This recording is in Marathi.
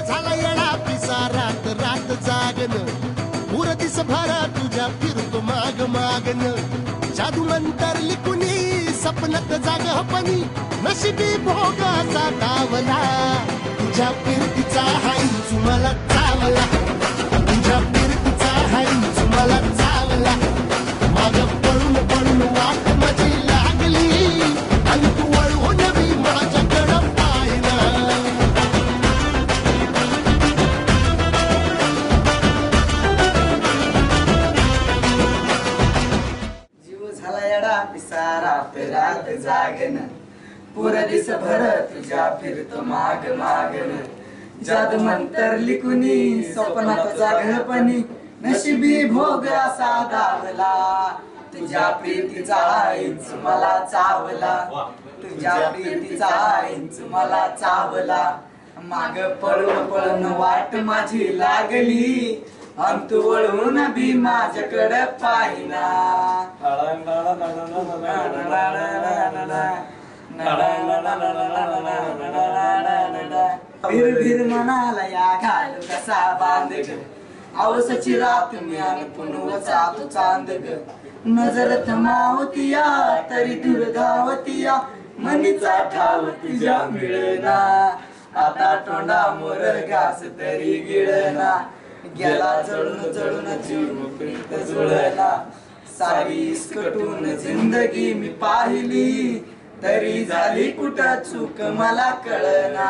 झाला येडा पिसा रात रात जागन पुर दिस भरा तुझ्या फिरतो माग मागन जादू मंतर लिकुनी सपनात जागपणी नशिबी भोगाचा डावला तुझ्या फिरतीचा हाईच मला चावला तुझ्या फिरतीचा हाईच मला चावला माग पळून पळून वाट माझी लागली आणि तू वळून बी माझ्याकडं पाहिना जीव झाला येडा पिसा रात रात जागन पुर दिस भर तुझ्या फिरतो माग मागन जादू मंतर लिकुनी स्वप्नात जागपणी नशिबी भोग असा दावला तुझ्या प्रीतीचा इंच मला चावला तुझ्या प्रीतीचा इंच मला चावला माग पळून पळून वाट माझी लागली अंत वळून बी माझ्याकडे पाहिना भीर भीर मनाला या घाल कसा बांध ग आवसाची रात म्यान पुनवचा तू चांद ग नजर थमावतिया तरी दूर धावतिया मनीचा ठाव तुझ्या मिळना आता तोंडा मोर घास तरी गिळना गेला जळून जळून जीव प्रीत जुळना सारी कटून जिंदगी मी पाहिली तरी झाली कुठं चूक मला कळना